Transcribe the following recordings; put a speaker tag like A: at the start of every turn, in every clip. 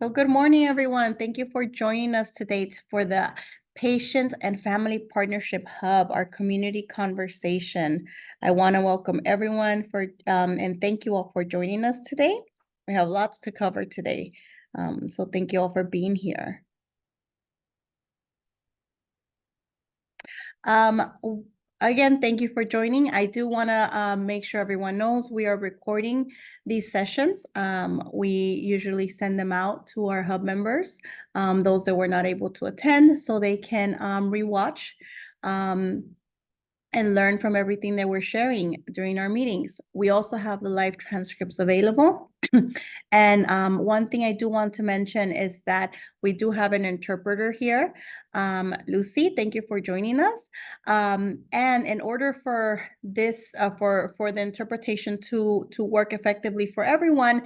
A: So good morning, everyone. Thank you for joining us today for the Patient and Family Partnership Hub, our community conversation. I want to welcome everyone and thank you all for joining us today. We have lots to cover today. So thank you all for being here. Again, thank you for joining. I do want to make sure everyone knows we are recording these sessions. We usually send them out to our hub members, those that were not able to attend, so they can rewatch and learn from everything that we're sharing during our meetings. We also have the live transcripts available. And one thing I do want to mention is that we do have an interpreter here. Lucy, thank you for joining us. And in order for this, for the interpretation to work effectively for everyone,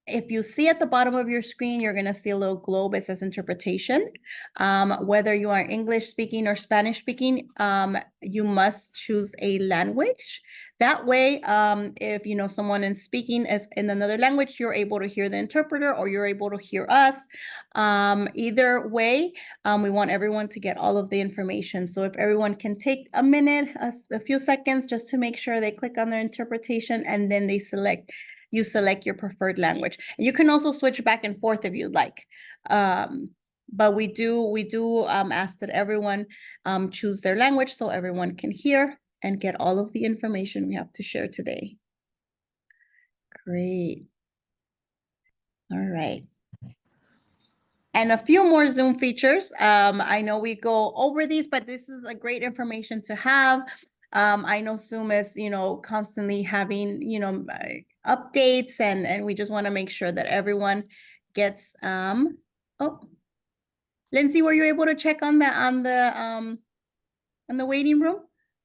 A: if you see at the bottom of your screen, you're going to see a little globe. It says interpretation. Whether you are English speaking or Spanish speaking, you must choose a language. That way, if someone is speaking is in another language, you're able to hear the interpreter or you're able to hear us. Either way, we want everyone to get all of the information. So if everyone can take a minute, a few seconds, just to make sure they click on their interpretation and then you select your preferred language. And you can also switch back and forth if you'd like. But we do ask that everyone choose their language so everyone can hear and get all of the information we have to share today. Great. All right. And a few more Zoom features. I know we go over these, but this is a great information to have. I know Zoom is, constantly having, updates, and we just want to make sure that everyone gets, oh, Lindsay, were you able to check on the waiting room?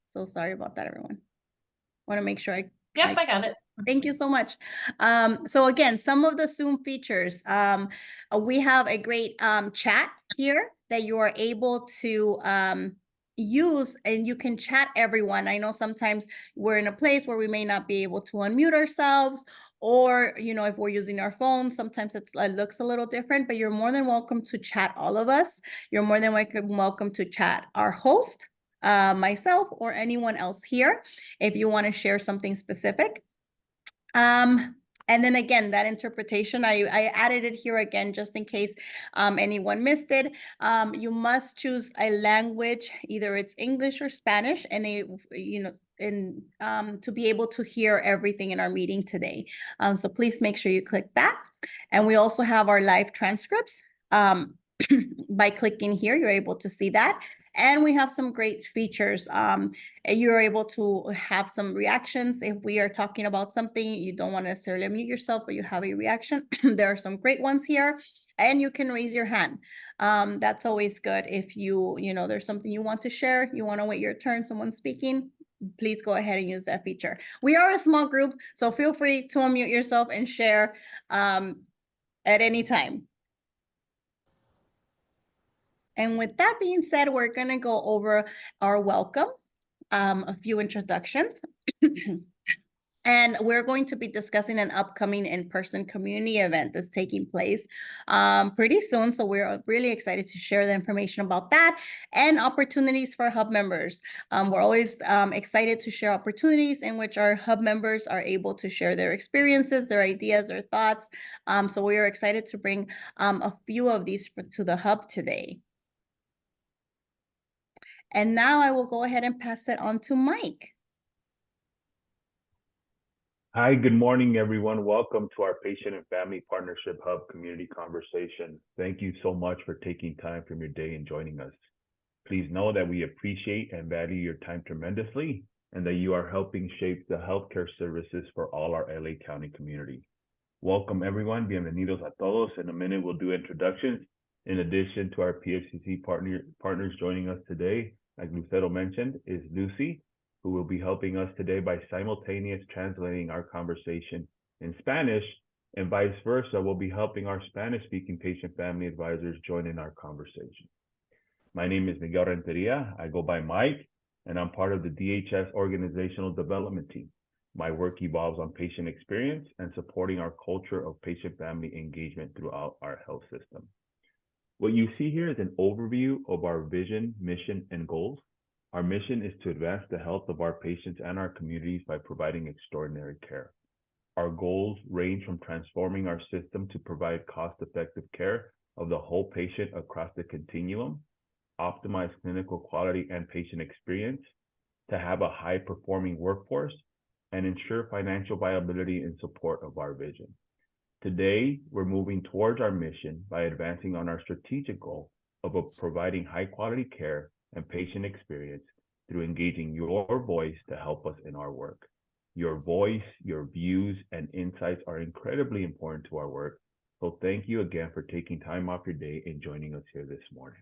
A: So sorry about that, everyone. Want to make sure
B: Yep, I got it.
A: Thank you so much. So again, some of the Zoom features, we have a great chat here that you are able to use, and you can chat everyone. I know sometimes we're in a place where we may not be able to unmute ourselves, or if we're using our phone, sometimes it looks a little different, but you're more than welcome to chat all of us. You're more than welcome to chat our host, myself, or anyone else here if you want to share something specific. And then again, that interpretation, I added it here again, just in case anyone missed it. You must choose a language, either it's English or Spanish, and to be able to hear everything in our meeting today. So please make sure you click that. And we also have our live transcripts. By clicking here, you're able to see that. And we have some great features. You're able to have some reactions. If we are talking about something, you don't want to necessarily mute yourself, but you have a reaction. There are some great ones here. And you can raise your hand. That's always good. If there's something you want to share, you want to wait your turn, someone's speaking, please go ahead and use that feature. We are a small group, so feel free to unmute yourself and share at any time. And with that being said, we're going to go over our welcome, a few introductions. And we're going to be discussing an upcoming in-person community event that's taking place pretty soon. So we're really excited to share the information about that and opportunities for hub members. We're always excited to share opportunities in which our hub members are able to share their experiences, their ideas, their thoughts. So we are excited to bring a few of these to the hub today. And now I will go ahead and pass it on to Mike.
C: Hi, good morning, everyone. Welcome to our Patient and Family Partnership Hub community conversation. Thank you so much for taking time from your day and joining us. Please know that we appreciate and value your time tremendously, and that you are helping shape the healthcare services for all our LA County community. Welcome, everyone. Bienvenidos a todos. In a minute, we'll do introductions. In addition to our PHCC partners joining us today, like Lucero mentioned, is Lucy, who will be helping us today by simultaneous translating our conversation in Spanish, and vice versa, we'll be helping our Spanish-speaking patient family advisors join in our conversation. My name is Miguel Renteria. I go by Mike, and I'm part of the DHS organizational development team. My work evolves on patient experience and supporting our culture of patient-family engagement throughout our health system. What you see here is an overview of our vision, mission, and goals. Our mission is to advance the health of our patients and our communities by providing extraordinary care. Our goals range from transforming our system to provide cost-effective care of the whole patient across the continuum, optimize clinical quality and patient experience, to have a high-performing workforce, and ensure financial viability in support of our vision. Today, we're moving towards our mission by advancing on our strategic goal of providing high-quality care and patient experience through engaging your voice to help us in our work. Your voice, your views, and insights are incredibly important to our work. So thank you again for taking time off your day and joining us here this morning.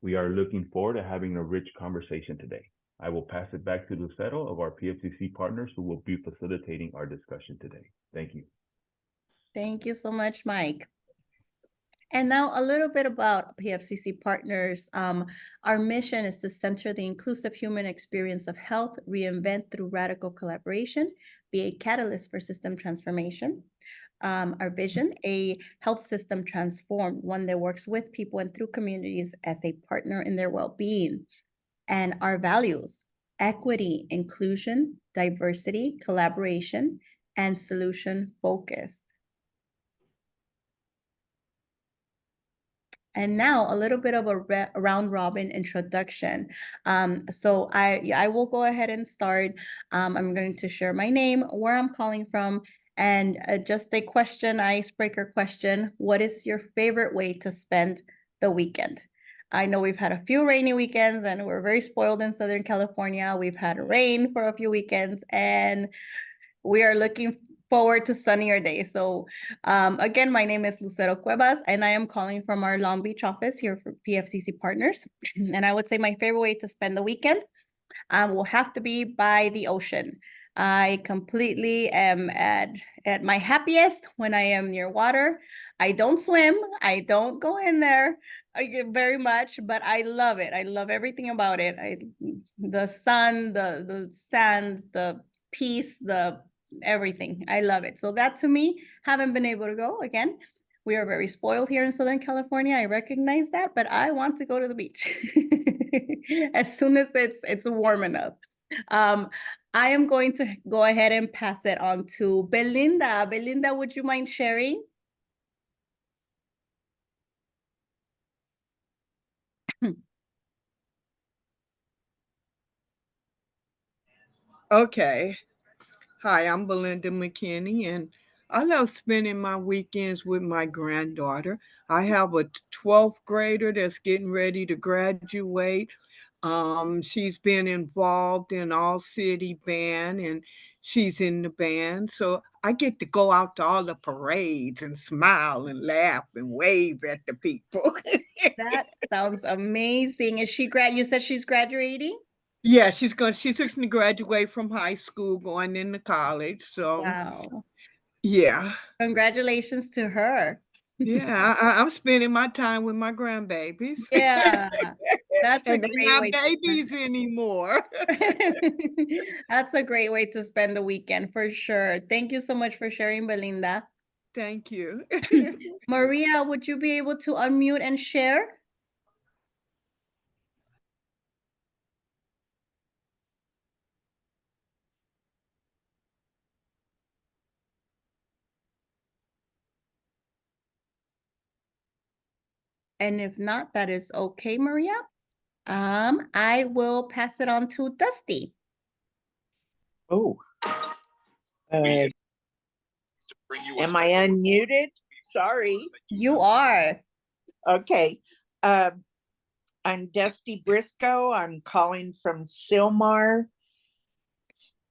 C: We are looking forward to having a rich conversation today. I will pass it back to Lucero of our PFCC partners who will be facilitating our discussion today. Thank you.
A: Thank you so much, Mike. And now a little bit about PFCC Partners. Our mission is to center the inclusive human experience of health, reinvent through radical collaboration, be a catalyst for system transformation. Our vision, a health system transformed, one that works with people and through communities as a partner in their well-being. And our values, equity, inclusion, diversity, collaboration, and solution focused. And now a little bit of a round robin introduction. So I will go ahead and start. I'm going to share my name, where I'm calling from, and just a question, icebreaker question. What is your favorite way to spend the weekend? I know we've had a few rainy weekends and we're very spoiled in Southern California. We've had rain for a few weekends and we are looking forward to sunnier days. So again, my name is Lucero Cuevas and I am calling from our Long Beach office here for PFCC Partners. And I would say my favorite way to spend the weekend will have to be by the ocean. I completely am at my happiest when I am near water. I don't swim. I don't go in there very much, but I love it. I love everything about it. The sun, the sand, the peace, the everything. I love it. So that to me, haven't been able to go again. We are very spoiled here in Southern California. I recognize that, but I want to go to the beach as soon as it's warm enough. I am going to go ahead and pass it on to Belinda. Belinda, would you mind sharing?
B: Okay. Hi, I'm Belinda McKinney, and I love spending my weekends with my granddaughter. I have a 12th grader that's getting ready to graduate. She's been involved in all city band and she's in the band. So I get to go out to all the parades and smile and laugh and wave at the people.
A: That sounds amazing. Is she you said she's graduating?
B: Yeah, she's going to graduate from high school, going into college. So
A: Wow.
B: yeah.
A: Congratulations to her.
B: Yeah, I'm spending my time with my grandbabies.
A: Yeah, that's a
B: And they're
A: great
B: not
A: way to
B: babies anymore.
A: That's a great way to spend the weekend for sure. Thank you so much for sharing, Belinda.
B: Thank you.
A: Maria, would you be able to unmute and share? And if not, that is okay, Maria. I will pass it on to Dusty.
D: Oh, am I unmuted? Sorry.
A: You are.
D: Okay. I'm Dusty Briscoe. I'm calling from Sylmar.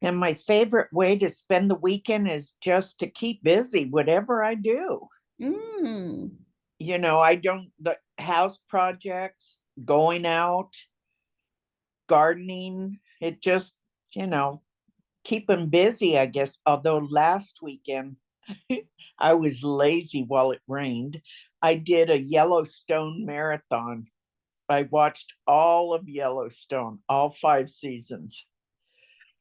D: And my favorite way to spend the weekend is just to keep busy, whatever I do.
A: Mm.
D: You know, the house projects, going out, gardening, it just, keep them busy, I guess. Although last weekend, I was lazy while it rained. I did a Yellowstone marathon. I watched all of Yellowstone, all 5 seasons.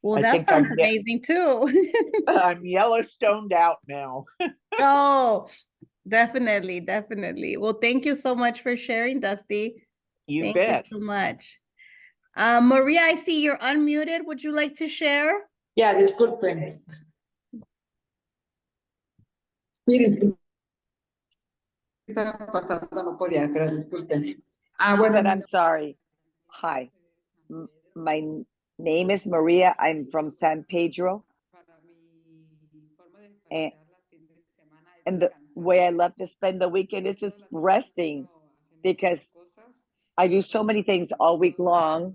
A: Well,
D: I
A: that
D: think
A: sounds
D: I'm
A: amazing too.
D: I'm Yellowstoned out now.
A: Oh, definitely, definitely. Well, thank you so much for sharing, Dusty.
D: You
A: Thank you
D: bet.
A: so much. Maria, I see you're unmuted. Would you like to share?
E: Ya, disculpen. Miren, ¿qué estaba pasando? No podía, pero disculpen. Bueno,
F: Said, I'm sorry. Hi, my name is Maria. I'm from San Pedro. And the way I love to spend the weekend is just resting because I do so many things all week long.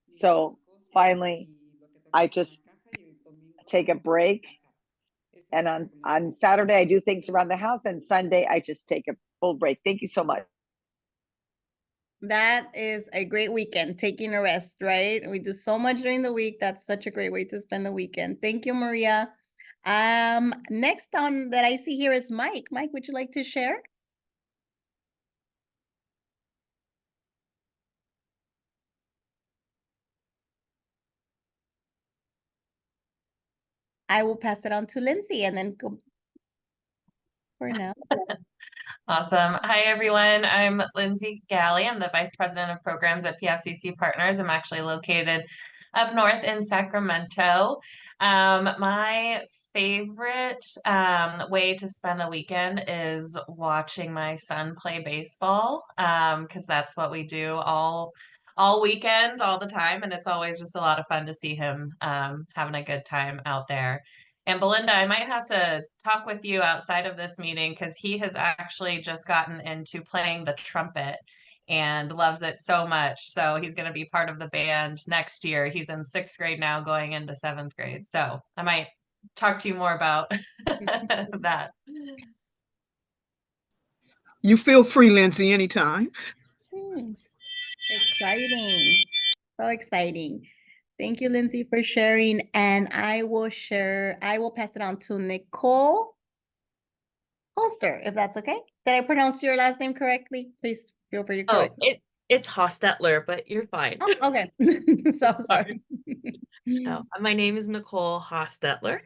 F: So finally, I just take a break. And on Saturday, I do things around the house. And Sunday, I just take a full break. Thank you so much.
A: That is a great weekend, taking a rest, right? We do so much during the week. That's such a great way to spend the weekend. Thank you, Maria. Next on that I see here is Mike. Mike, would you like to share? I will pass it on to Lindsay and then go for now.
G: Awesome. Hi, everyone. I'm Lindsay Galley. I'm the Vice President of Programs at PFCC Partners. I'm actually located up north in Sacramento. My favorite way to spend the weekend is watching my son play baseball, because that's what we do all weekend, all the time, and it's always just a lot of fun to see him having a good time out there. And Belinda, I might have to talk with you outside of this meeting because he has actually just gotten into playing the trumpet and loves it so much. So he's going to be part of the band next year. He's in 6th grade now, going into 7th grade. So I might talk to you more about that.
B: You feel free, Lindsay, anytime.
A: Exciting. So exciting. Thank you, Lindsay, for sharing. And I will pass it on to Nicole Holster, if that's okay. Did I pronounce your last name correctly? Please feel free to
H: Oh,
A: correct me.
H: it's Hostetler, but you're fine.
A: Oh, okay. So
H: It's
A: sorry.
H: My name is Nicole Hostetler.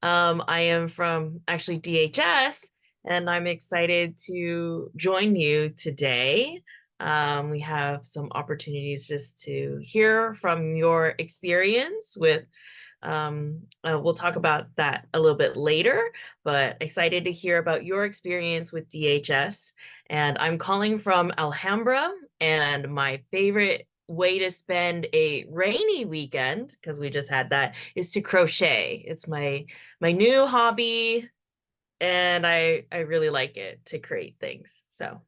H: I am from actually DHS, and I'm excited to join you today. We have some opportunities just to hear from your experience with we'll talk about that a little bit later, but excited to hear about your experience with DHS. And I'm calling from Alhambra, and my favorite way to spend a rainy weekend, because we just had that, is to crochet. It's my new hobby, and I really like it to create things. So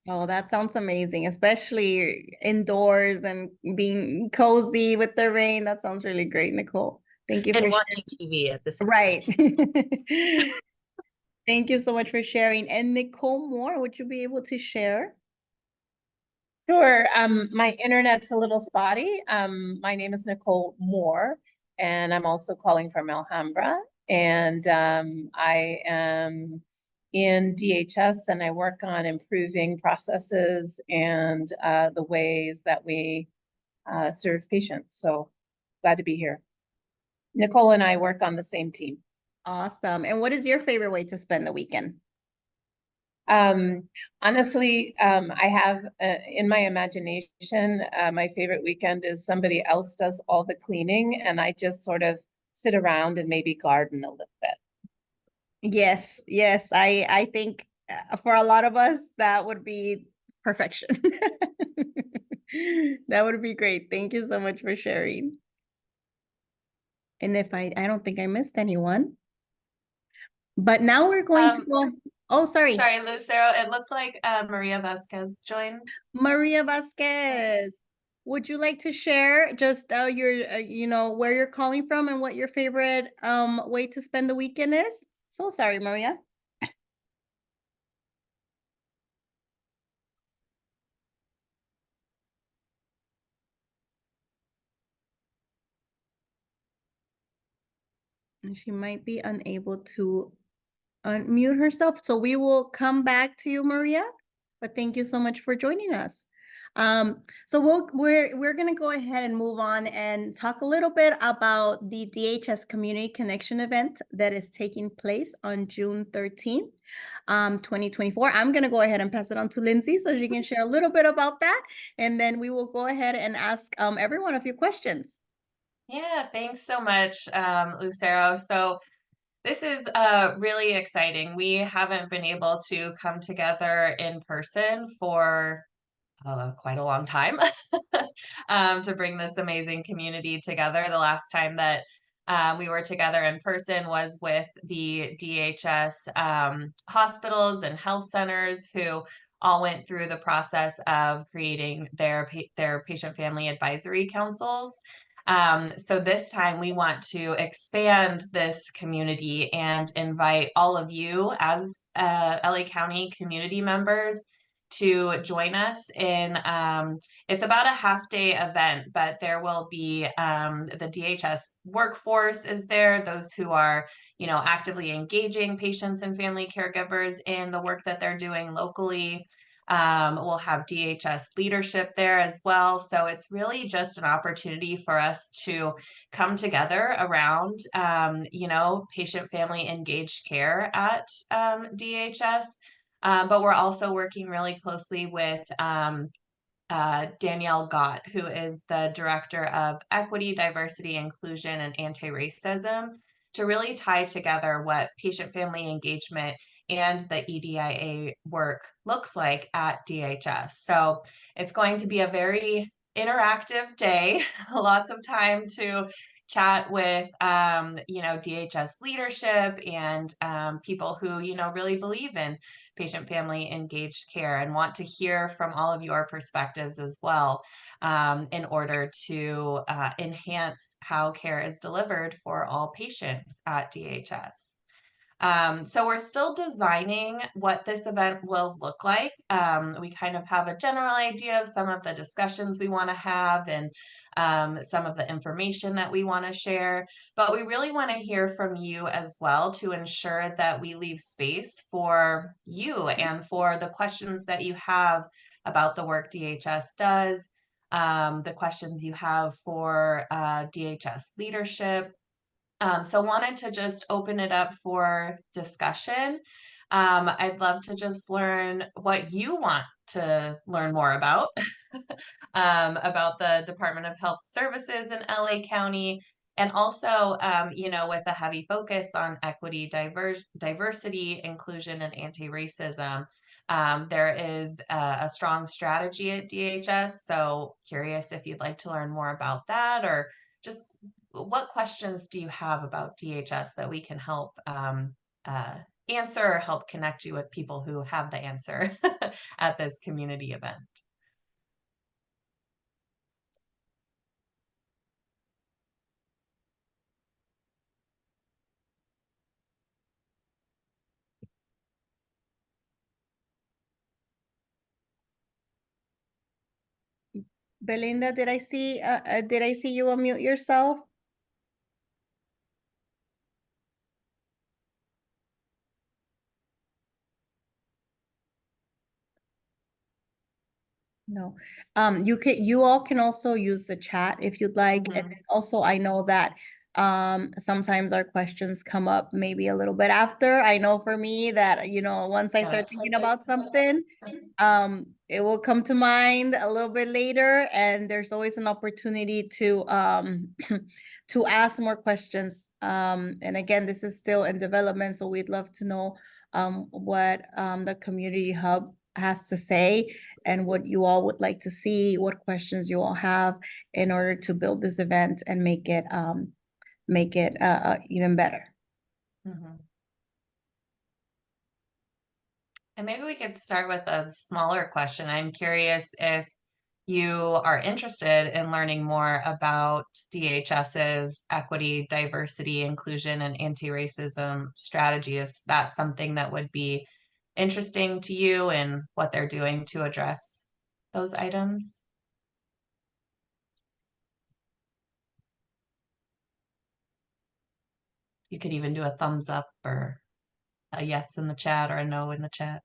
A: Oh, that sounds amazing, especially indoors and being cozy with the rain. That sounds really great, Nicole. Thank you
H: and
A: for
H: watching TV at the same
A: right. Thank you so much for sharing. And Nicole Moore, would you be able to share?
I: Sure. My internet's a little spotty. My name is Nicole Moore, and I'm also calling from Alhambra. And I am in DHS, and I work on improving processes and the ways that we serve patients. So glad to be here. Nicole and I work on the same team.
A: Awesome. And what is your favorite way to spend the weekend?
I: Honestly, I have in my imagination, my favorite weekend is somebody else does all the cleaning and I just sort of sit around and maybe garden a little bit.
A: Yes, yes. I think for a lot of us, that would be perfection. That would be great. Thank you so much for sharing. And if I don't think I missed anyone. But now we're going to go. Oh, sorry.
G: Sorry, Lucero. It looked like Maria Vasquez joined.
A: Maria Vasquez, would you like to share just your, where you're calling from and what your favorite way to spend the weekend is? So sorry, Maria. And she might be unable to unmute herself. So we will come back to you, Maria. But thank you so much for joining us. So we're gonna go ahead and move on and talk a little bit about the DHS Community Connection event that is taking place on June 13th, 2024. I'm gonna go ahead and pass it on to Lindsay so she can share a little bit about that, and then we will go ahead and ask everyone a few questions.
G: Yeah, thanks so much, Lucero. So this is really exciting. We haven't been able to come together in person for quite a long time to bring this amazing community together. The last time that we were together in person was with the DHS hospitals and health centers who all went through the process of creating their patient family advisory councils. So this time we want to expand this community and invite all of you as LA County community members to join us in it's about a half-day event, but there will be the DHS workforce is there, those who are, you know, actively engaging patients and family caregivers in the work that they're doing locally. We'll have DHS leadership there as well. So it's really just an opportunity for us to come together around, you know, patient family engaged care at DHS. But we're also working really closely with Danielle Gott, who is the Director of Equity, Diversity, Inclusion, and Anti-Racism, to really tie together what patient family engagement and the EDIA work looks like at DHS. So it's going to be a very interactive day, lots of time to chat with, you know, DHS leadership and people who, you know, really believe in patient family engaged care and want to hear from all of your perspectives as well in order to enhance how care is delivered for all patients at DHS. So we're still designing what this event will look like. We kind of have a general idea of some of the discussions we want to have and some of the information that we want to share, but we really want to hear from you as well to ensure that we leave space for you and for the questions that you have about the work DHS does, the questions you have for DHS leadership. So wanted to just open it up for discussion. I'd love to just learn what you want to learn more about, about the Department of Health Services in LA County, and also, you know, with a heavy focus on equity, diversity, inclusion, and anti-racism. There is a strong strategy at DHS, so curious if you'd like to learn more about that, or just what questions do you have about DHS that we can help answer or help connect you with people who have the answer at this community event?
A: Belinda, did I see you unmute yourself? No. You all can also use the chat if you'd like. And then also I know that sometimes our questions come up maybe a little bit after. I know for me that, you know, once I start thinking about something, it will come to mind a little bit later, and there's always an opportunity to to ask more questions. And again, this is still in development, so we'd love to know what the community hub has to say and what you all would like to see, what questions you all have in order to build this event and make it even better.
G: And maybe we could start with a smaller question. I'm curious if you are interested in learning more about DHS's equity, diversity, inclusion, and anti-racism strategy. Is that something that would be interesting to you and what they're doing to address those items? You could even do a thumbs up or a yes in the chat or a no in the chat.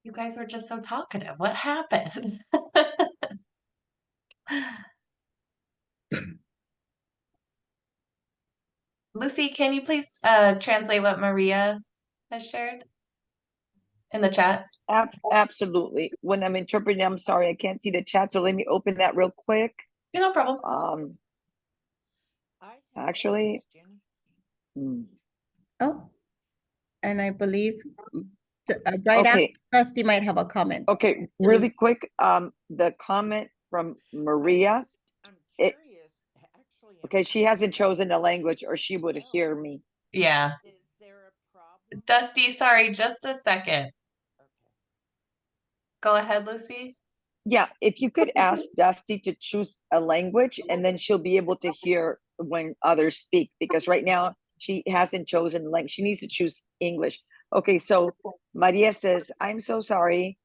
G: You guys were just so talkative. What happened? Lucy, can you please translate what Maria has shared in the chat?
F: Absolutely. When I'm interpreting, I'm sorry, I can't see the chat, so let me open that real quick.
G: Yeah, no problem.
F: Actually,
A: Oh, and I believe right after
F: okay,
A: Trustee might have a comment.
F: okay, really quick, the comment from Maria, it, okay, she hasn't chosen a language or she would hear me.
G: Yeah. Dusty, sorry, just a second. Go ahead, Lucy.
F: Yeah, if you could ask Dusty to choose a language and then she'll be able to hear when others speak, because right now she hasn't chosen language. She needs to choose English. Okay, so Maria says, I'm so sorry.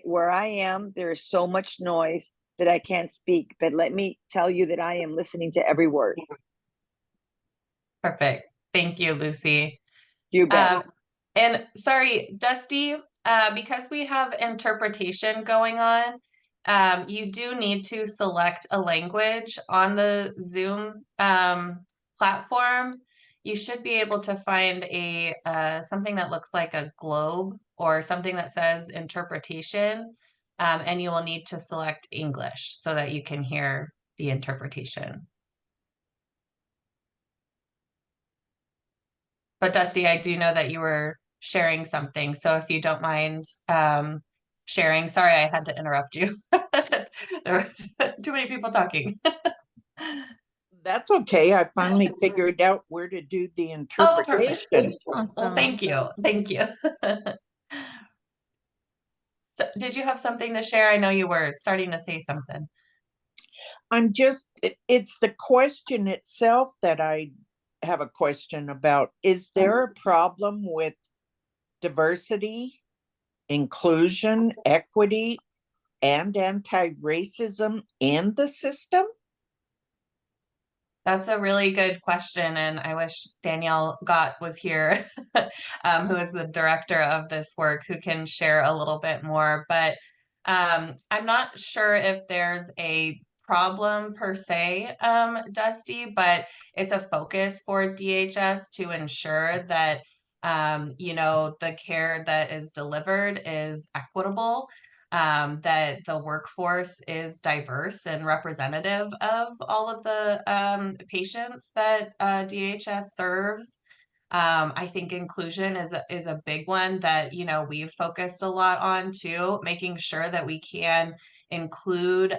F: Where I am, there is so much noise that I can't speak, but let me tell you that I am listening to every word.
G: Perfect. Thank you, Lucy.
F: You bet.
G: And sorry, Dusty, because we have interpretation going on, you do need to select a language on the Zoom platform. You should be able to find a something that looks like a globe or something that says interpretation, and you will need to select English so that you can hear the interpretation. But Dusty, I do know that you were sharing something. So if you don't mind sharing, sorry, I had to interrupt you. There was too many people talking.
D: That's okay. I finally figured out where to do the
G: Oh, perfect.
D: interpretation.
G: Well, thank you. Thank you. So did you have something to share? I know you were starting to say something.
D: It's the question itself that I have a question about. Is there a problem with diversity, inclusion, equity, and anti-racism in the system?
G: That's a really good question, and I wish Danielle Gott was here, who is the director of this work, who can share a little bit more. But I'm not sure if there's a problem per se, Dusty, but it's a focus for DHS to ensure that the care that is delivered is equitable. That the workforce is diverse and representative of all of the patients that DHS serves. I think inclusion is a big one that we've focused a lot on too, making sure that we can include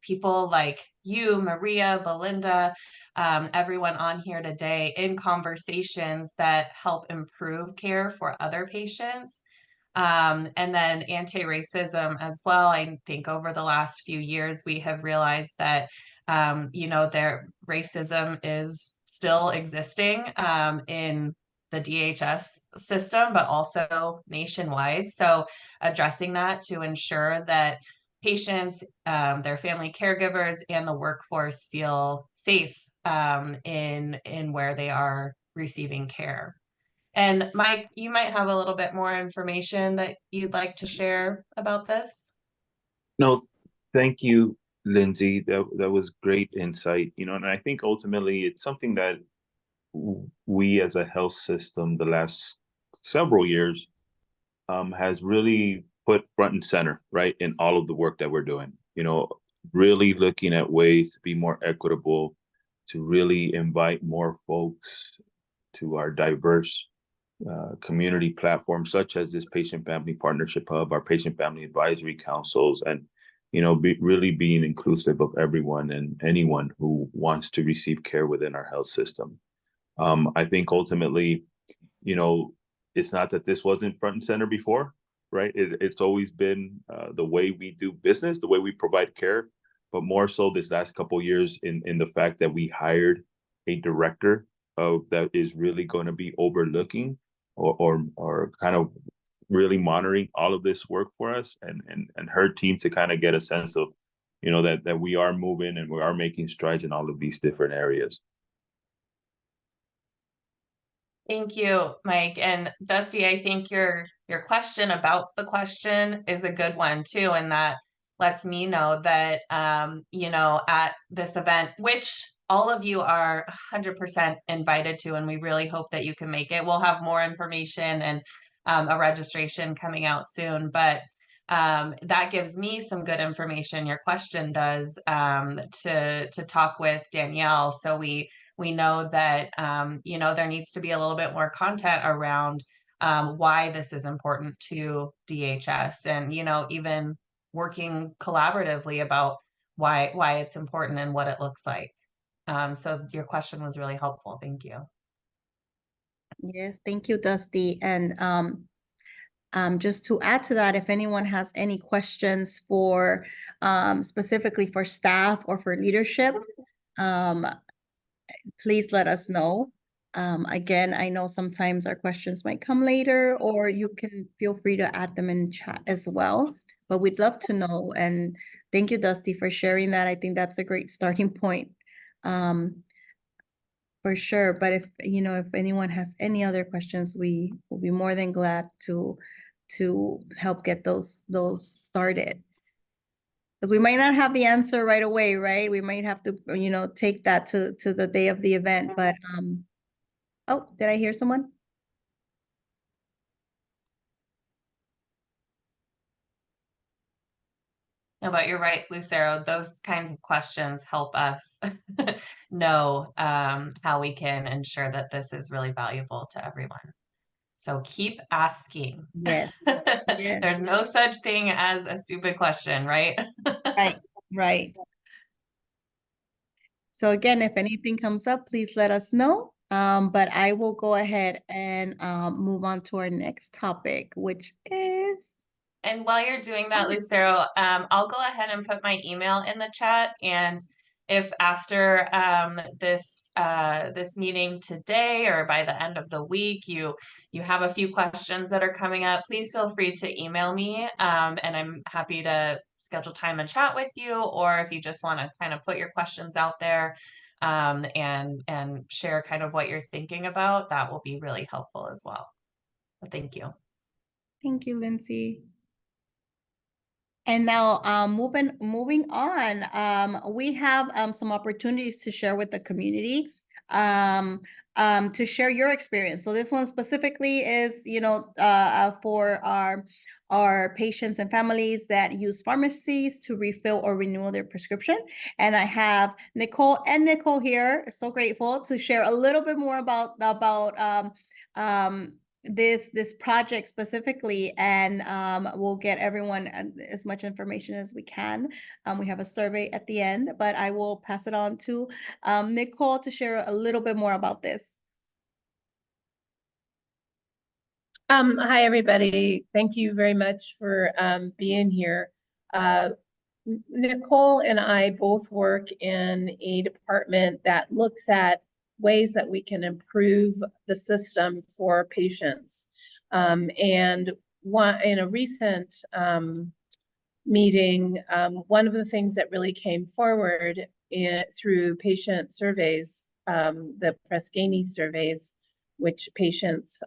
G: people like you, Maria, Belinda, everyone on here today in conversations that help improve care for other patients. And then anti-racism as well. I think over the last few years, we have realized that, their racism is still existing in the DHS system, but also nationwide. So addressing that to ensure that patients, their family caregivers, and the workforce feel safe in where they are receiving care. And Mike, you might have a little bit more information that you'd like to share about this.
C: No, thank you, Lindsay. That was great insight. And I think ultimately it's something that we as a health system the last several years has really put front and center, right, in all of the work that we're doing. Really looking at ways to be more equitable, to really invite more folks to our diverse community platforms, such as this Patient Family Partnership Hub, our Patient Family Advisory Councils, and really being inclusive of everyone and anyone who wants to receive care within our health system. I think ultimately, it's not that this wasn't front and center before, right? It's always been the way we do business, the way we provide care, but more so this last couple of years in the fact that we hired a director that is really going to be overlooking or kind of really monitoring all of this work for us and her team to kind of get a sense of, that we are moving and we are making strides in all of these different areas.
G: Thank you, Mike. And Dusty, I think you're your question about the question is a good one too, and that lets me know that, you know, at this event, which all of you are 100% invited to, and we really hope that you can make it. We'll have more information and a registration coming out soon, but that gives me some good information. Your question does, to talk with Danielle. So we know that, you know, there needs to be a little bit more content around why this is important to DHS, and, you know, even working collaboratively about why it's important and what it looks like. So your question was really helpful. Thank you.
A: Yes, thank you, Dusty. And just to add to that, if anyone has any questions for specifically for staff or for leadership, please let us know. Again, I know sometimes our questions might come later, or you can feel free to add them in chat as well. But we'd love to know. And thank you, Dusty, for sharing that. I think that's a great starting point. For sure. But if, you know, if anyone has any other questions, we will be more than glad to help get those started. Because we might not have the answer right away, right? We might have to, you know, take that to the day of the event. But oh, did I hear someone?
G: No, but you're right, Lucero. Those kinds of questions help us know how we can ensure that this is really valuable to everyone. So keep asking.
A: Yes. Yeah.
G: There's no such thing as a stupid question, right?
A: Right. Right. So again, if anything comes up, please let us know. But I will go ahead and move on to our next topic, which is.
G: And while you're doing that, Lucero, I'll go ahead and put my email in the chat. And if after this meeting today or by the end of the week, you have a few questions that are coming up, please feel free to email me. And I'm happy to schedule time and chat with you. Or if you just want to kind of put your questions out there and share kind of what you're thinking about, that will be really helpful as well. But thank you.
A: Thank you, Lindsay. And now moving on, we have some opportunities to share with the community, to share your experience. So this one specifically is, you know, for our patients and families that use pharmacies to refill or renew their prescription. And I have Nicole here, so grateful to share a little bit more about this project specifically, and we'll get everyone as much information as we can. We have a survey at the end, but I will pass it on to Nicole to share a little bit more about this.
I: Hi, everybody. Thank you very much for being here. Nicole and I both work in a department that looks at ways that we can improve the system for patients. And in a recent meeting, one of the things that really came forward through patient surveys, the Press-Ganey surveys, which patients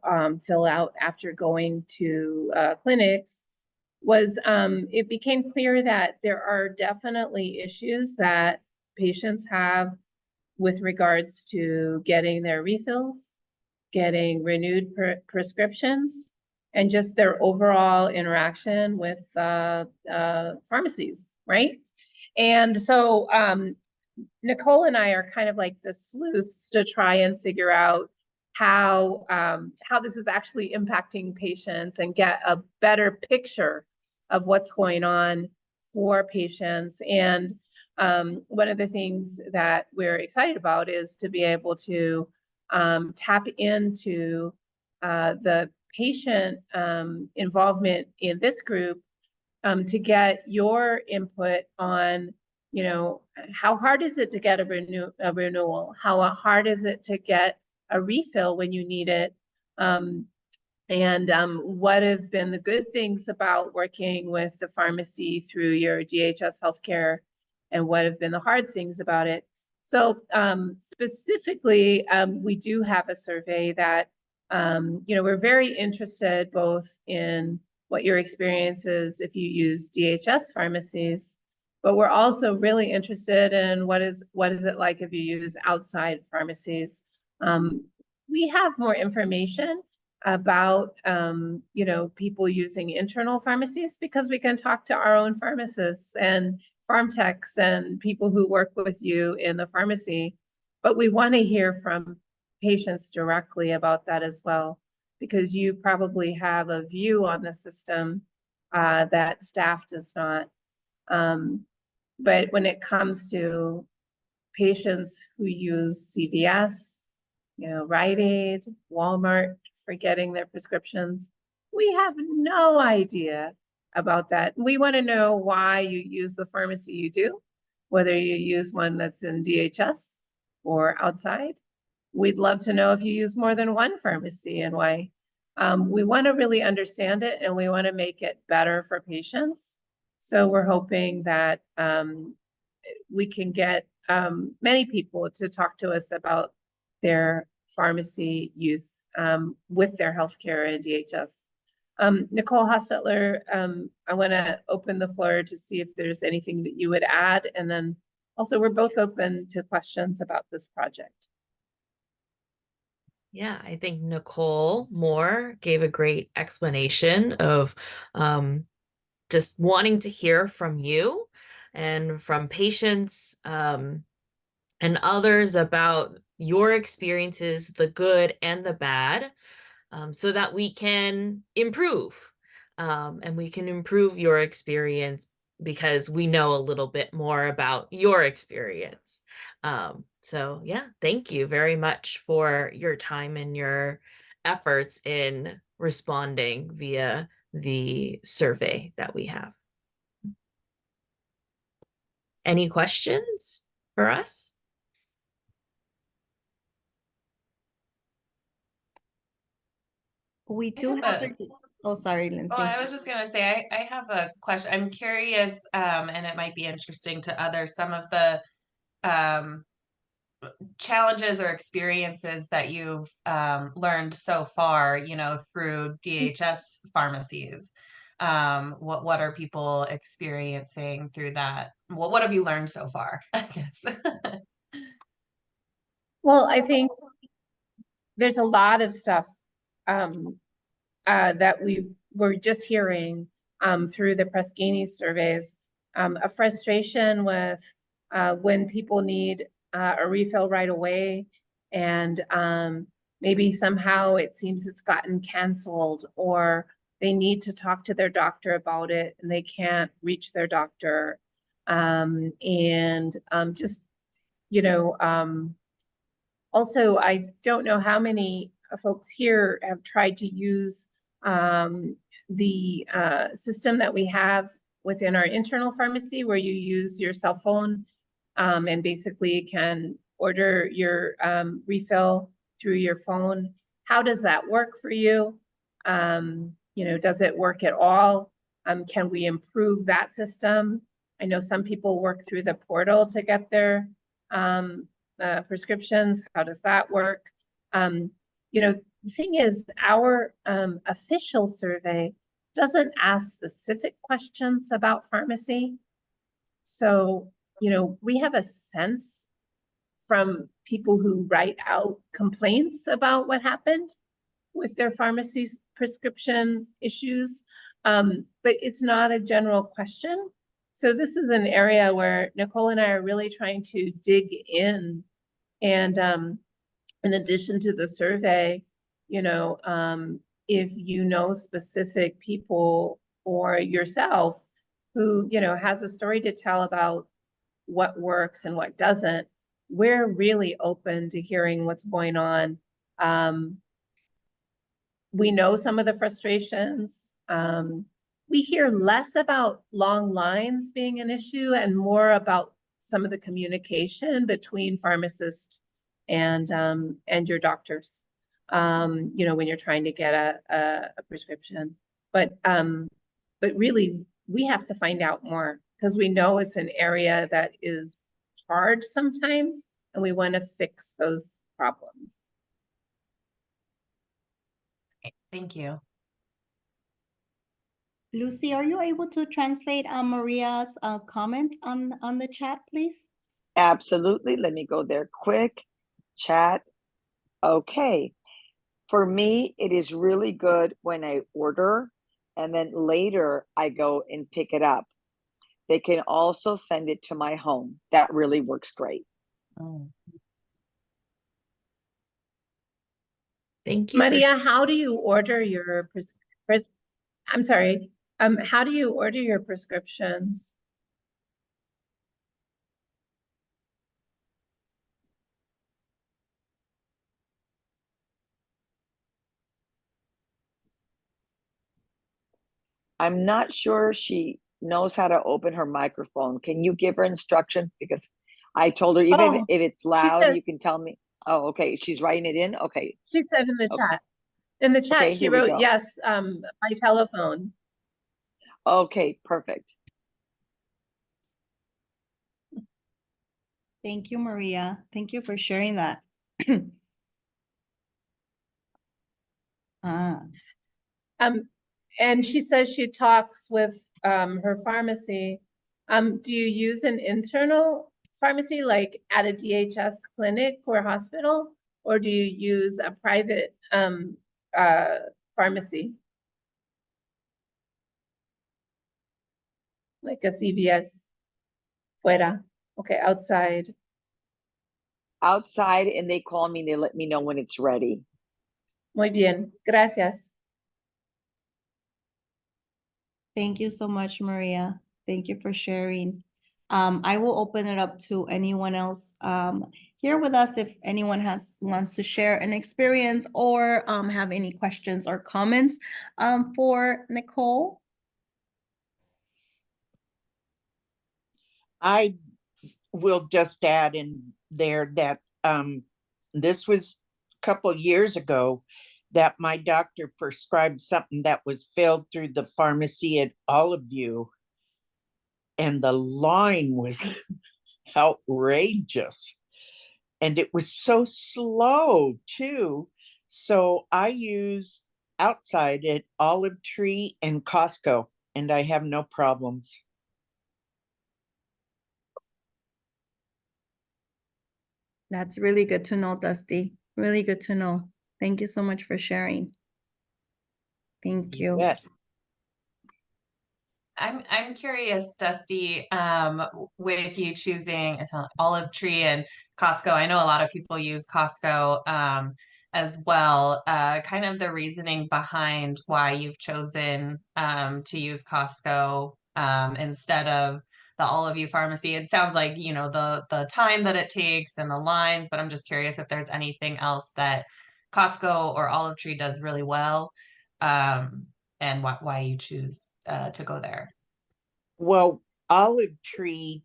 I: fill out after going to clinics, was it became clear that there are definitely issues that patients have with regards to getting their refills, getting renewed prescriptions, and just their overall interaction with pharmacies, right? And so Nicole and I are kind of like the sleuths to try and figure out how this is actually impacting patients and get a better picture of what's going on for patients. And one of the things that we're excited about is to be able to tap into the patient involvement in this group to get your input on, you know, how hard is it to get a renewal? How hard is it to get a refill when you need it? And what have been the good things about working with the pharmacy through your DHS healthcare, and what have been the hard things about it? So specifically, we do have a survey that We're very interested both in what your experience is if you use DHS pharmacies, but we're also really interested in what is it like if you use outside pharmacies. We have more information about people using internal pharmacies because we can talk to our own pharmacists and farm techs and people who work with you in the pharmacy, but we want to hear from patients directly about that as well, because you probably have a view on the system that staff does not. But when it comes to patients who use CVS, Rite Aid, Walmart for getting their prescriptions, we have no idea about that. We want to know why you use the pharmacy you do, whether you use one that's in DHS or outside. We'd love to know if you use more than one pharmacy and why. We want to really understand it, and we want to make it better for patients. So we're hoping that we can get many people to talk to us about their pharmacy use with their healthcare and DHS. Nicole Hostetler, I want to open the floor to see if there's anything that you would add, and then also we're both open to questions about this project.
H: Yeah, I think Nicole Moore gave a great explanation of just wanting to hear from you and from patients and others about your experiences, the good and the bad, so that we can improve and we can improve your experience because we know a little bit more about your experience. So yeah, thank you very much for your time and your efforts in responding via the survey that we have. Any questions for us?
A: We do have oh, sorry, Lindsay.
G: Oh, I was just gonna say, I have a question. I'm curious, and it might be interesting to others, some of the challenges or experiences that you've learned so far, through DHS pharmacies. What are people experiencing through that? What have you learned so far, I guess?
I: Well, I think there's a lot of stuff that we were just hearing through the Press-Ganey surveys, a frustration with when people need a refill right away, and maybe somehow it seems it's gotten canceled, or they need to talk to their doctor about it and they can't reach their doctor. Also, I don't know how many folks here have tried to use the system that we have within our internal pharmacy, where you use your cell phone and basically can order your refill through your phone. How does that work for you? Does it work at all? Can we improve that system? I know some people work through the portal to get their prescriptions. How does that work? The thing is, our official survey doesn't ask specific questions about pharmacy. So, we have a sense from people who write out complaints about what happened with their pharmacy's prescription issues, but it's not a general question. So this is an area where Nicole and I are really trying to dig in. And in addition to the survey, if specific people or yourself who, has a story to tell about what works and what doesn't, we're really open to hearing what's going on. We know some of the frustrations. We hear less about long lines being an issue and more about some of the communication between pharmacists and your doctors, when you're trying to get a prescription. But really, we have to find out more, because we know it's an area that is hard sometimes, and we want to fix those problems.
G: Thank you.
A: Lucy, are you able to translate Maria's comment on the chat, please?
F: Absolutely. Let me go there quick. Chat. Okay. For me, it is really good when I order and then later I go and pick it up. They can also send it to my home. That really works great.
A: Oh.
H: Thank you.
I: Maria, how do you order your I'm sorry. How do you order your prescriptions?
F: I'm not sure she knows how to open her microphone. Can you give her instructions? Because I told her, even
I: Oh,
F: if it's
I: she
F: loud, you
I: says,
F: can tell me. Oh, okay. She's writing it in. Okay.
I: she said in the
F: Okay.
I: chat. In the chat,
F: Okay,
I: she
F: here we
I: wrote,
F: go.
I: yes, by telephone.
F: Okay, perfect.
A: Thank you, Maria. Thank you for sharing that. Ah,
I: And she says she talks with her pharmacy. Do you use an internal pharmacy like at a DHS clinic or hospital, or do you use a private pharmacy? Like a CVS fuera. Okay, outside.
F: Outside, and they call me and they let me know when it's ready.
I: Muy bien. Gracias.
A: thank you so much, Maria. Thank you for sharing. I will open it up to anyone else here with us if anyone wants to share an experience or have any questions or comments for Nicole.
D: I will just add in there that this was a couple years ago that my doctor prescribed something that was filled through the pharmacy at Olive View, and the line was outrageous. And it was so slow too. So I use outside at Olive Tree and Costco, and I have no problems.
A: That's really good to know, Dusty. Really good to know. Thank you so much for sharing. Thank you.
D: Yeah.
G: I'm curious, Dusty, with you choosing it's an Olive Tree and Costco. I know a lot of people use Costco as well. Kind of the reasoning behind why you've chosen to use Costco instead of the Olive View pharmacy. It sounds like, you know, the time that it takes and the lines, but I'm just curious if there's anything else that Costco or Olive Tree does really well. And why you choose to go there.
D: Well, Olive Tree,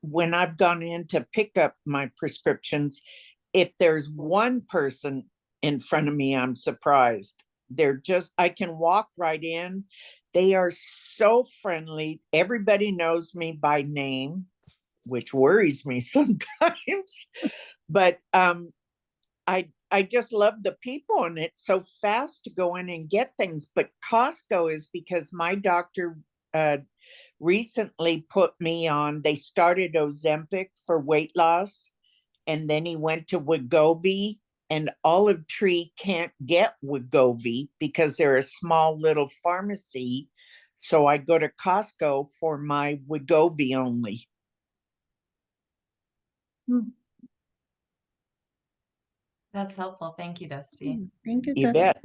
D: when I've gone in to pick up my prescriptions, if there's one person in front of me, I'm surprised. I can walk right in. They are so friendly. Everybody knows me by name, which worries me sometimes. But I just love the people, and it's so fast to go in and get things. But Costco is because my doctor recently put me on, they started Ozempic for weight loss, and then he went to Wegovy, and Olive Tree can't get Wegovy because they're a small little pharmacy. So I go to Costco for my Wegovy only.
G: That's helpful. Thank you, Dusty.
A: Thank you,
D: You
A: Dusty.
D: bet.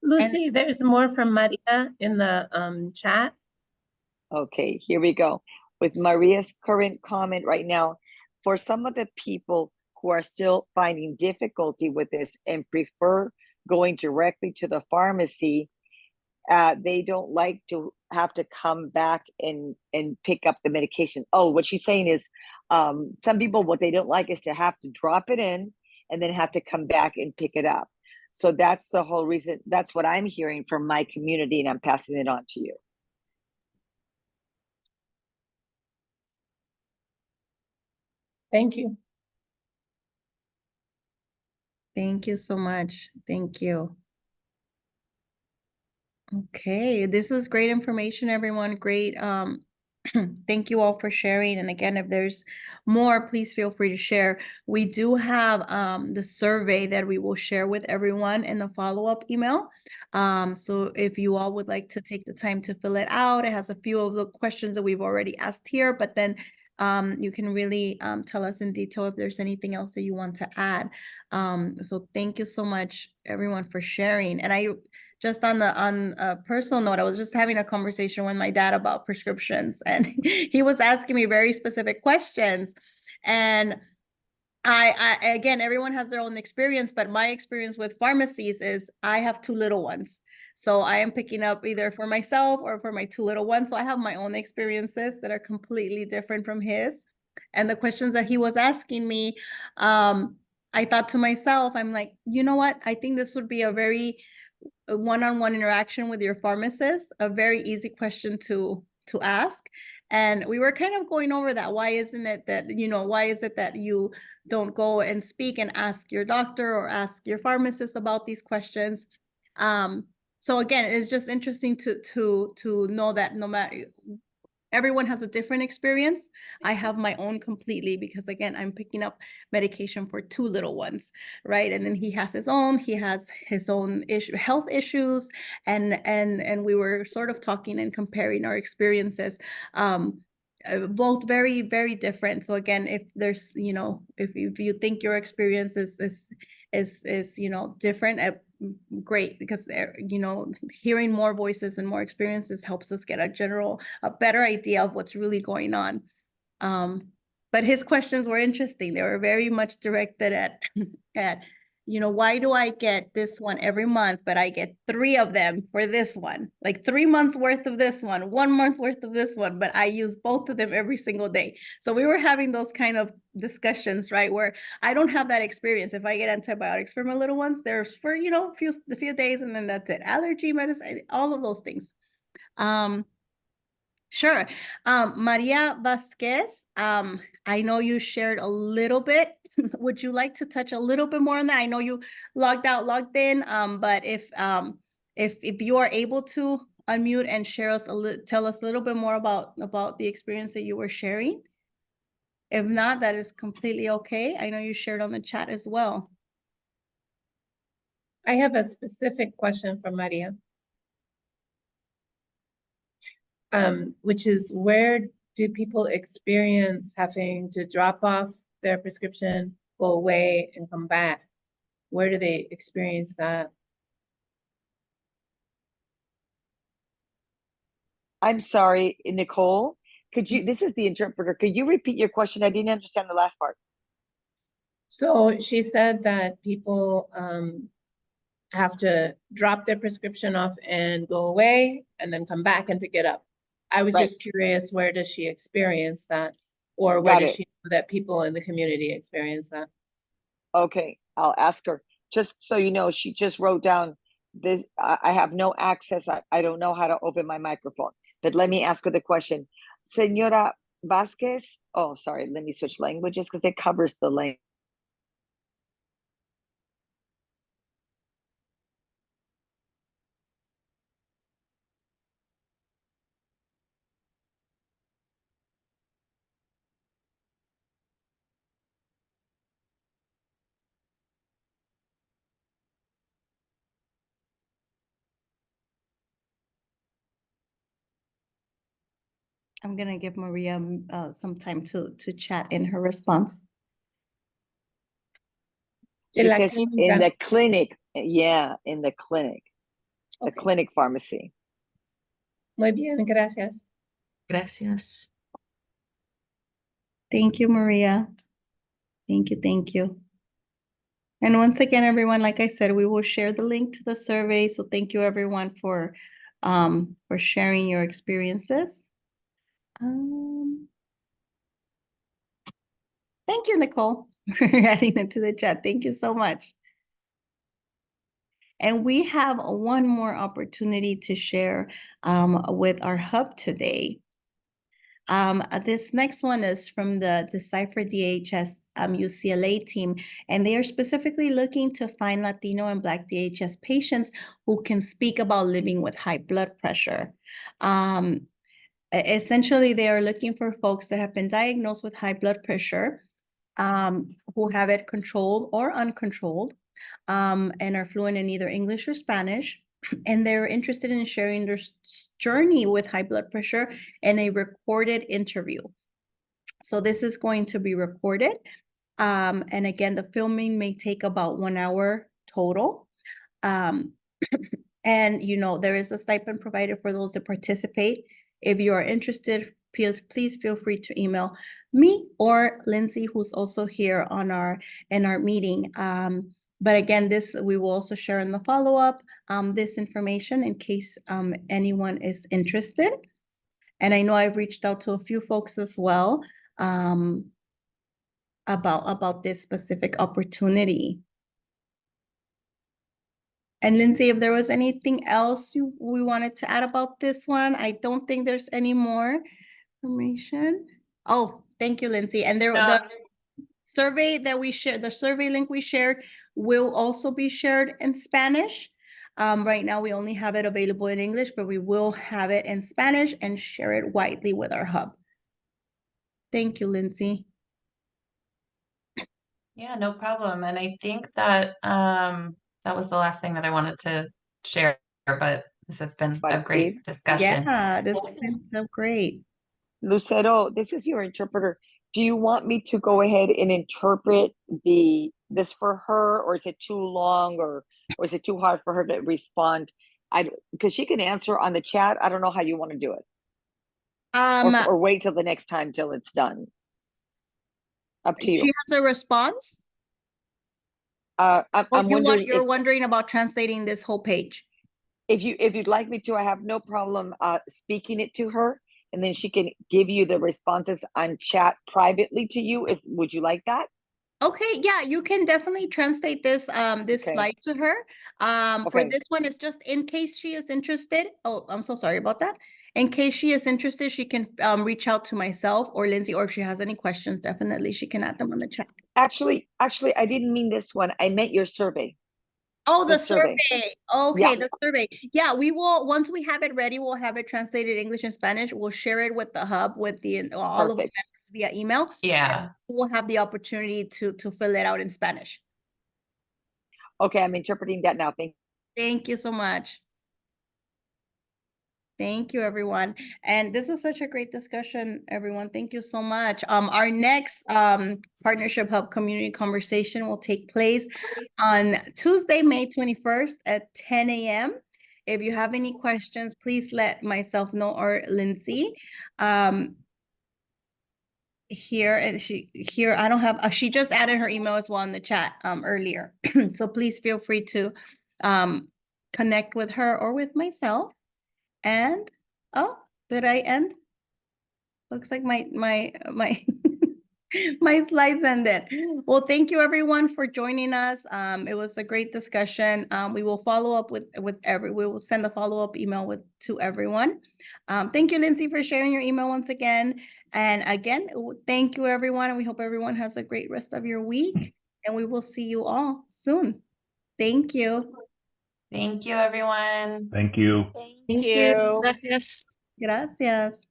I: Lucy, there's more from Maria in the chat.
F: Okay, here we go. With Maria's current comment right now, for some of the people who are still finding difficulty with this and prefer going directly to the pharmacy, they don't like to have to come back and pick up the medication. Oh, what she's saying is some people, what they don't like is to have to drop it in and then have to come back and pick it up. So that's the whole reason. That's what I'm hearing from my community, and I'm passing it on to you.
I: Thank you.
A: Thank you so much. Thank you. Okay, this is great information, everyone. Great. Thank you all for sharing. And again, if there's more, please feel free to share. We do have the survey that we will share with everyone in the follow-up email. So if you all would like to take the time to fill it out, it has a few of the questions that we've already asked here, but then you can really tell us in detail if there's anything else that you want to add. So thank you so much, everyone, for sharing. And I just on a personal note, I was just having a conversation with my dad about prescriptions, and he was asking me very specific questions. And I again, everyone has their own experience, but my experience with pharmacies is I have two little ones. So I am picking up either for myself or for my two little ones. So I have my own experiences that are completely different from his. And the questions that he was asking me, I thought to myself, I'm like, you know what? I think this would be a very one-on-one interaction with your pharmacist, a very easy question to ask. And we were kind of going over that. Why isn't it that, why is it that you don't go and speak and ask your doctor or ask your pharmacist about these questions? So again, it's just interesting to know that no matter, everyone has a different experience. I have my own completely because again, I'm picking up medication for two little ones, right? And then he has his own health issues, and we were sort of talking and comparing our experiences. Both very, very different. So again, if there's, if you think your experience is different, great, because hearing more voices and more experiences helps us get a better idea of what's really going on. But his questions were interesting. They were very much directed at why do I get this one every month, but I get 3 of them for this one, like 3 months worth of this one, 1 month worth of this one, but I use both of them every single day. So we were having those kind of discussions, right? Where I don't have that experience. If I get antibiotics for my little ones, there's for, a few days, and then that's it. Allergy medicine, all of those things. Sure. Maria Vasquez, I know you shared a little bit. Would you like to touch a little bit more on that? I know you logged out, logged in, but if you are able to unmute and tell us a little bit more about the experience that you were sharing. If not, that is completely okay. I know you shared on the chat as well.
I: I have a specific question for Maria. Which is, where do people experience having to drop off their prescription, go away, and come back? Where do they experience that?
F: I'm sorry, Nicole. This is the interpreter. Could you repeat your question? I didn't understand the last part.
I: So she said that people have to drop their prescription off and go away and then come back and pick it up. I was just curious, where does she experience that? Or where does she know that people in the community experience that?
F: Okay, I'll ask her. Just so you know, she just wrote down this. I have no access. I don't know how to open my microphone. But let me ask her the question. Senora Vasquez. Oh, sorry. Let me switch languages because it covers the language.
A: I'm gonna give Maria some time to chat in her response.
F: She says in the clinic. Yeah, in the clinic. The clinic pharmacy.
I: Muy bien, gracias.
H: Gracias.
A: Thank you, Maria. Thank you, thank you. And once again, everyone, like I said, we will share the link to the survey. So thank you, everyone, for sharing your experiences. Thank you, Nicole, for adding it to the chat. Thank you so much. And we have one more opportunity to share with our hub today. This next one is from the Decipher DHS UCLA team, and they are specifically looking to find Latino and Black DHS patients who can speak about living with high blood pressure. Essentially, they are looking for folks that have been diagnosed with high blood pressure, who have it controlled or uncontrolled, and are fluent in either English or Spanish. And they're interested in sharing their journey with high blood pressure in a recorded interview. So this is going to be recorded. And again, the filming may take about 1 hour total. And, you know, there is a stipend provided for those that participate. If you are interested, please feel free to email me or Lindsay, who's also here on in our meeting. But again, we will also share in the follow-up this information in case anyone is interested. And I know I've reached out to a few folks as well about this specific opportunity. And Lindsay, if there was anything else we wanted to add about this one, I don't think there's any more information. Oh, thank you, Lindsay. And the survey that we shared, the survey link we shared will also be shared in Spanish. Right now, we only have it available in English, but we will have it in Spanish and share it widely with our hub. Thank you, Lindsay.
G: Yeah, no problem. And I think that that was the last thing that I wanted to share, but this has been a great discussion.
A: Yeah, this has been so great.
F: Lucero, this is your interpreter. Do you want me to go ahead and interpret this for her, or is it too long, or is it too hard for her to respond? Because she can answer on the chat. I don't know how you want to do it. Or wait till the next time till it's done. Up to you.
A: She has a response? You're wondering about translating this whole page.
F: If you'd like me to, I have no problem speaking it to her, and then she can give you the responses on chat privately to you. Would you like that?
A: Okay, yeah, you can definitely translate this slide to her. For this one, it's just in case she is interested. Oh, I'm so sorry about that. In case she is interested, she can reach out to myself or Lindsay, or if she has any questions, definitely she can add them on the chat.
F: Actually, I didn't mean this one. I meant your survey.
A: Oh, the survey. Okay, the survey. Yeah, we will, once we have it ready, we'll have it translated English and Spanish. We'll share it with the hub, with all of the members via email.
G: Yeah.
A: We'll have the opportunity to fill it out in Spanish.
F: Okay, I'm interpreting that now.
A: Thank you so much. Thank you, everyone. And this was such a great discussion, everyone. Thank you so much. Our next Partnership Hub community conversation will take place on Tuesday, May 21st at 10 a.m. If you have any questions, please let myself know or Lindsay. I don't have, she just added her email as well in the chat earlier. So please feel free to connect with her or with myself. And did I end? Looks like my my slides ended. Well, thank you everyone for joining us. It was a great discussion. We will follow up we will send a follow-up email to everyone. Thank you, Lindsay, for sharing your email once again. And again, thank you everyone. And we hope everyone has a great rest of your week. And we will see you all soon. Thank you.
G: Thank you, everyone.
C: Thank you.
H: Thank you. Gracias.
A: Gracias.